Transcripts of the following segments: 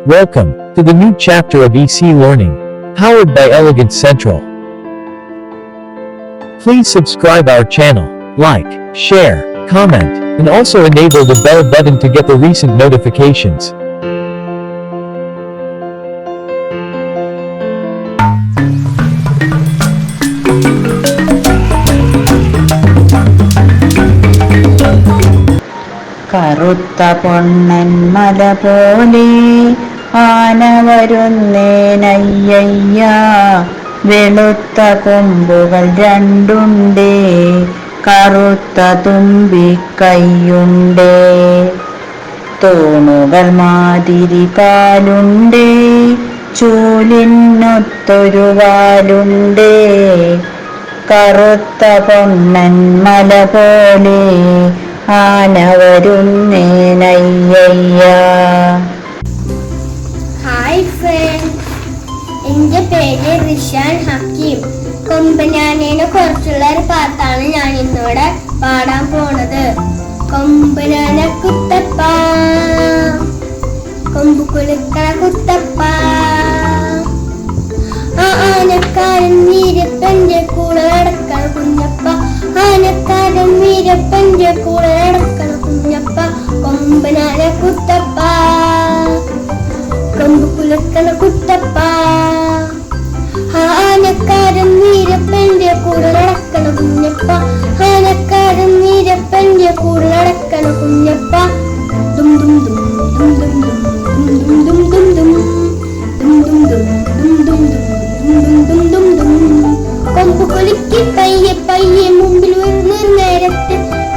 Welcome to the new chapter of EC Learning, powered by Elegant Central. Please subscribe our channel, like, share, comment, and also enable the bell button to get the recent notifications. കറുത്ത പൊണ്ണൻ മല പോലെ ആന വരുന്നേനയ്യയ്യ, വെളുത്ത കൊമ്പുകൾ രണ്ടുണ്ടേ, കറുത്ത തുമ്പിക്കൈയുണ്ടേ, തൂണുകൾ മാതിരി കാലുണ്ടേ, ചൂലിനൊത്തൊരു വാലുണ്ടേ, കറുത്ത പൊണ്ണൻ മല പോലെ ആന വരുന്നേനയ്യയ്യ. ഹായ് ഫ്രണ്ട്സ്, എൻ്റെ പേര് റിഷാൻ ഹക്കീം. കൊമ്പനാനേനെ കുറിച്ചുള്ള ഒരു പാട്ടാണ് ഞാൻ ഇന്നിവിടെ പാടാൻ പോണത്. കൊമ്പനാന കുത്തപ്പ, കൊമ്പ് കുലുക്കണ കുത്തപ്പ, ആനക്കാരൻ വീരപ്പൻ്റെ കൂടെ നടക്കണ കുഞ്ഞപ്പ, ആനക്കാരൻ വീരപ്പൻ്റെ കൂടെ നടക്കണ കുഞ്ഞപ്പ, കൊമ്പനാന കുത്തപ്പ, കൊമ്പ് കുലുക്കണ കുത്തപ്പ, ആനക്കാരൻ വീരപ്പൻ്റെ കൂടെ നടക്കണ കുഞ്ഞപ്പ, ആനക്കാരൻ വീരപ്പൻ്റെ കൂടെ നടക്കണ കുഞ്ഞപ്പ, ദും ദും ദും ദും ദും ദും ദും ദും ദും ദും കൊമ്പ് കുലുക്കി പയ്യെ പയ്യെ മുമ്പിൽ വരുന്ന നേരത്ത്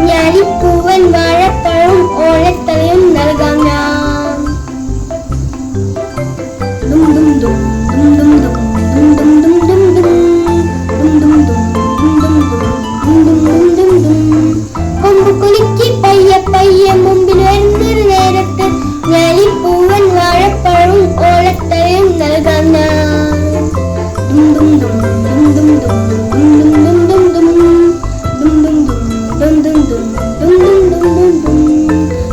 ഞാലിപ്പൂവൻ വാഴപ്പഴവും ഓലത്തലയും നൽകാം ഞാൻ. ദും ദും ദും ദും ദും ദും ദും ദും ദും ദും ദും ദും ദും ദും ദും ദും ദും. കൊമ്പ് കുലുക്കി പയ്യെ പയ്യെ മുമ്പിൽ വരുന്ന നേരത്ത് ഞാലിപ്പൂവൻ വാഴപ്പഴവും ഓലത്തലയും നൽകാം ഞാൻ. ദും ദും ദും ദും ദും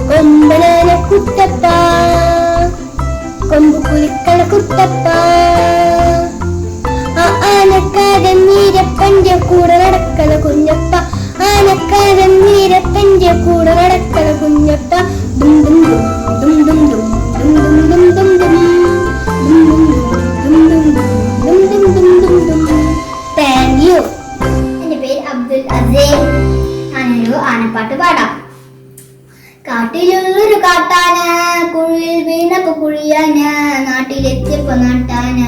കൊമ്പനാന കുത്തപ്പ, കൊമ്പ് കുലുക്കണ കുത്തപ്പ, ആനക്കാരൻ വീരപ്പൻ്റെ കൂടെ നടക്കണ കുഞ്ഞപ്പ, ആനക്കാരൻ വീരപ്പൻ്റെ കൂടെ നടക്കണ കുഞ്ഞപ്പ, ദും ദും ദും ദും ദും ദും ദും ദും ദും ദും ദും. Thank you. എൻ്റെ പേര് അബ്ദുൽ അസീം. ഞാനൊരു ആനപ്പാട്ട് പാടാം. കാട്ടിലുള്ളൊരു കാട്ടാന, കുഴിയിൽ വീണപ്പോ കുഴിയാന, നാട്ടിലെത്തിയപ്പോ നാട്ടാന,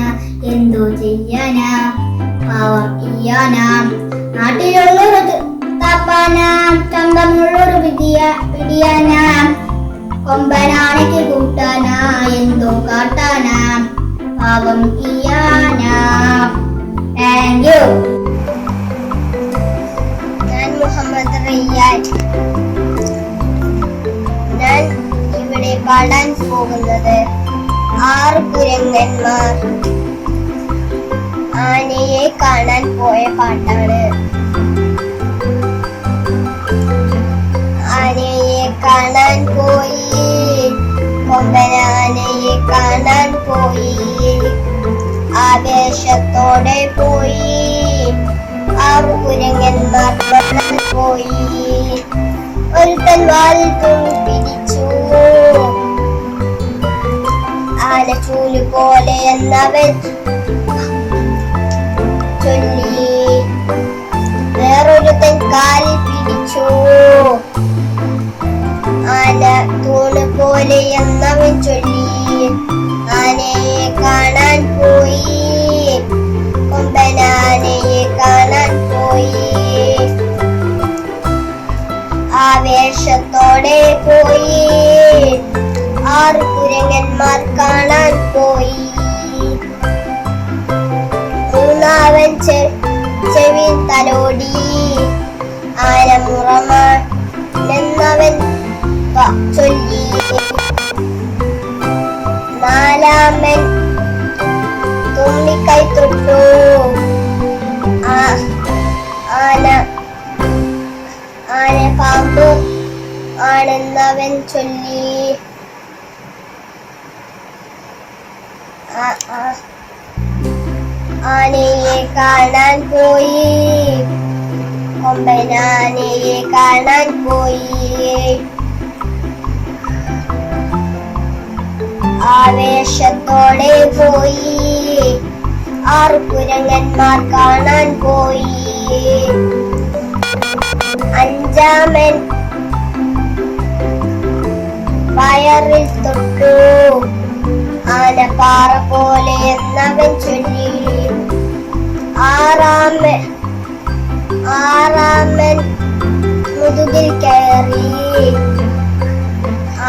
എന്തോ ചെയ്യാന പാവം ഇയ്യാന. നാട്ടിലുള്ളൊരു താപ്പാന, ചന്തമുള്ളൊരു പിടിയാന, കൊമ്പനാനയ്ക്ക് കൂട്ടാന, എന്തോ കാട്ടാന പാവം ഇയ്യാന. Thank you. ഞാൻ മുഹമ്മദ് റിയാദ്. ഞാൻ ഇവിടെ പാടാൻ പോകുന്നത് 6 കുരങ്ങന്മാർ ആനയെ കാണാൻ പോയ പാട്ടാണ്. ആനയെ കാണാൻ പോയി, കൊമ്പനാനയെ കാണാൻ പോയി, ആവേശത്തോടെ പോയി, 6 കുരങ്ങന്മാർ കാണാൻ പോയി. ഒരുത്തൻ വാലിൽ തുണി പിടിച്ചു, ആന ചൂല് പോലെ എന്നവൻ ചൊല്ലി. വേറൊരുത്തൻ കാലിൽ പിടിച്ചു, ആന തൂണ് പോലെ എന്നവൻ ചൊല്ലി. ആനയെ കാണാൻ പോയി, കൊമ്പനാനയെ കാണാൻ പോയി, ആവേശത്തോടെ പോയി, 6 കുരങ്ങന്മാർ കാണാൻ പോയി. മൂന്നാവൻ ചെവി തലോടി, ആന മുറമാണെന്നവൻ ചൊല്ലി. നാലാമൻ തുമ്പിക്കൈ തൊട്ടു, ആന പാമ്പ് ആണെന്നവൻ ചൊല്ലി. ആനയെ കാണാൻ പോയി, കൊമ്പനാനയെ കാണാൻ പോയി. ആവേശത്തോടെ പോയി, 6 കുരങ്ങന്മാർ കാണാൻ പോയി. 5-മൻ വയറിൽ തൊട്ടു, ആന പാറ പോലെ എന്നവൻ ചൊല്ലി. 6-മൻ മുതുകിൽ കയറി,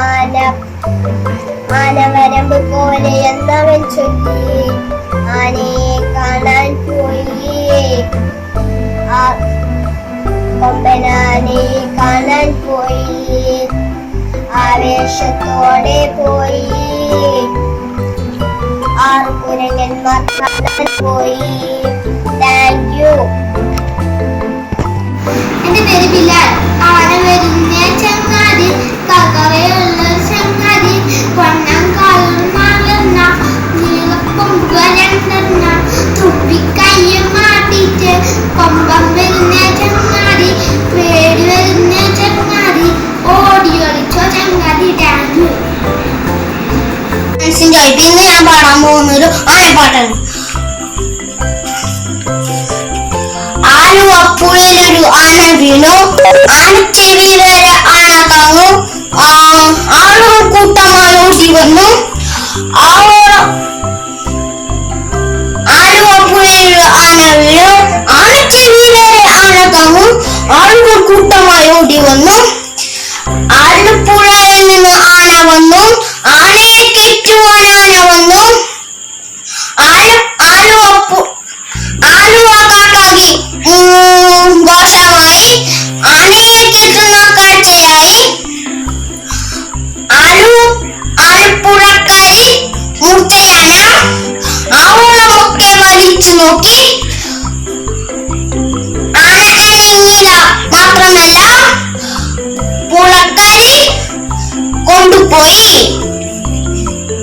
ആന വരമ്പ് പോലെ എന്നവൻ ചൊല്ലി. ആനയെ കാണാൻ പോയി, കൊമ്പനാനയെ കാണാൻ പോയി. ആവേശത്തോടെ പോയി, 6 കുരങ്ങന്മാർ കാണാൻ പോയി. Thank you. എന്റെ പേര് ബിലാൽ. ആന വരുന്ന ചങ്ങാതി, കകവയുള്ള ചങ്ങാതി, പൊന്നം കാലുമാലെന്ന നീളക്കൊമ്പുകളെണ്ണ, തുപ്പിക്കയ്യ മാട്ടിട്ട് കൊമ്പം വരുന്ന ചങ്ങാതി, പേടി വരുന്ന ചങ്ങാതി, ഓടി ഒളിച്ചോ ചങ്ങാതി. Thank you. ഇന്ന് ഞാൻ പാടാൻ പോകുന്നൊരു ആനപ്പാട്ടാണ്. ആലുവപ്പുഴയിലൊരു ആന വീണു, ആനച്ചെവി വരെ ആന താങ്ങു, ആളുകൾ കൂട്ടമായി ഓടി വന്നു. ആലുവപ്പുഴയിലൊരു ആന വീണു, ആനച്ചെവി വരെ ആന താങ്ങു, ആളുകൾ കൂട്ടമായി ഓടി വന്നു. ആലുപ്പുഴയിൽ നിന്ന് ആന വന്നു, ആനയെ കയറ്റുവാൻ ആന വന്നു. ആലുവ കാട്ടാകി ഘോഷമായി, ആനയെ കയറ്റുന്ന കാഴ്ചയായി. ആലുപ്പുഴക്കാരി മൂർച്ചയാന ആവണമൊക്കെ വലിച്ചു നോക്കി. ആന അനങ്ങില്ല, മാത്രമല്ല പുഴക്കാരി കൊണ്ടുപോയി.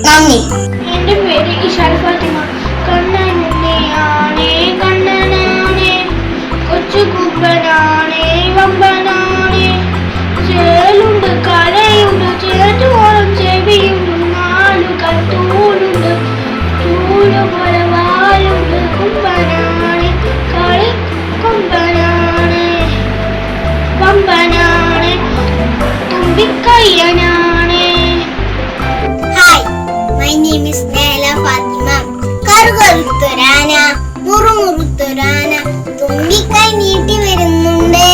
നന്ദി. എന്റെ പേര് ഇഷാര ഫാത്തിമ. കണ്ണനെ ആണേ കണ്ണനാണേ, കൊച്ചു കുമ്പനാണേ വമ്പനാണേ, ചേലുണ്ട് കലയുണ്ട് ചേറ്റോളം ചെവിയുണ്ട്, 4 കത്തൂലുണ്ട് ചൂട് പോലെ വാലുണ്ട്. കുമ്പനാണേ കളി കൊമ്പനാണേ വമ്പനാണേ തുമ്പിക്കയ്യനാണേ. My name is Naila Fatima. കറുകറുത്തൊരാന, മുറുമുറുത്തൊരാന, തുമ്പിക്കൈ നീട്ടി വരുന്നുണ്ടേ,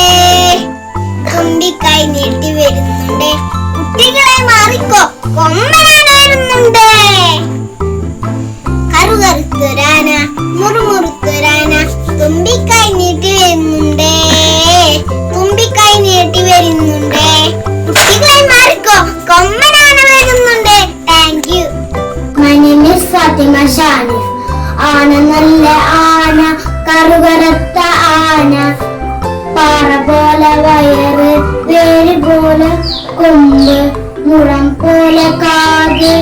തുമ്പിക്കൈ നീട്ടി വരുന്നുണ്ടേ. കുട്ടികളെ മാറിക്കോ, കൊമ്പനാന വരുന്നുണ്ടേ. കറുകറുത്തൊരാന, മുറുമുറുത്തൊരാന, തുമ്പിക്കൈ നീട്ടി വരുന്നുണ്ടേ, തുമ്പിക്കൈ നീട്ടി വരുന്നുണ്ടേ. കുട്ടികളെ മാറിക്കോ, കൊമ്പനാന വരുന്നുണ്ടേ. Thank you. My name is Fatima Shanif. ആന നല്ല ആന, കറുകറുത്ത ആന, പാറ പോലെ വയറ്, വേര് പോലെ കൊമ്പ്, മുറം പോലെ കാത്,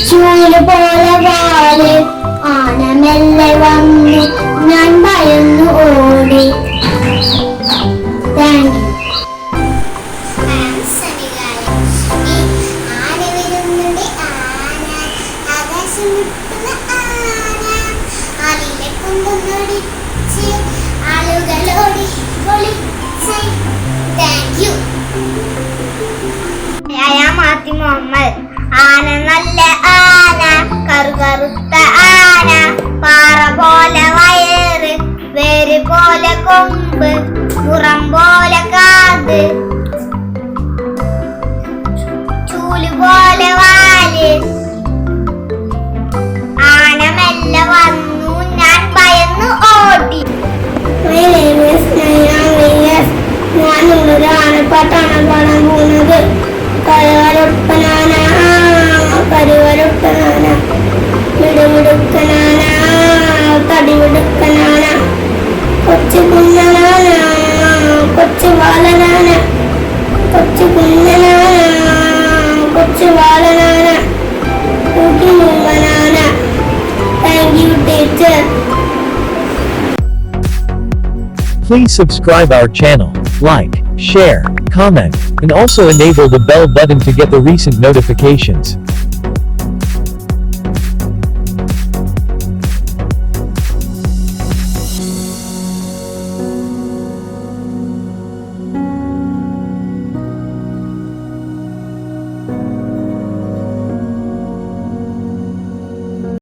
ചൂല് പോലെ വാല്. ആന മെല്ലെ വന്നു, ഞാൻ ഭയന്നു ഓടി. Thank you. മുഹമ്മദ്. ആന നല്ല ആന, കറുകറുത്ത ആന, പാറ പോലെ വയറ്, വേര് പോലെ കൊമ്പ്, മുറം പോലെ കാത്, ചൂല് പോലെ വാല്. ആന മെല്ലെ വന്നു, ഞാൻ ഭയന്നു ഓടി. ഞാനുള്ളൊരു ആനപ്പാട്ടാണ് പാടാൻ പോകുന്നത്. കരുവരൊട്ടനാന, കരുവരൊട്ടനാന, മിടുമിടുക്കനാന, തടിമിടുക്കനാന, കൊച്ചു കുഞ്ഞനാന, കൊച്ചു ബാലനാന, കൊച്ചു കുഞ്ഞനാന, കൊച്ചു ബാലനാന, തൂക്കി മുമ്പനാന. Please subscribe our channel, like, share, comment, and also enable the bell button to get the recent notifications.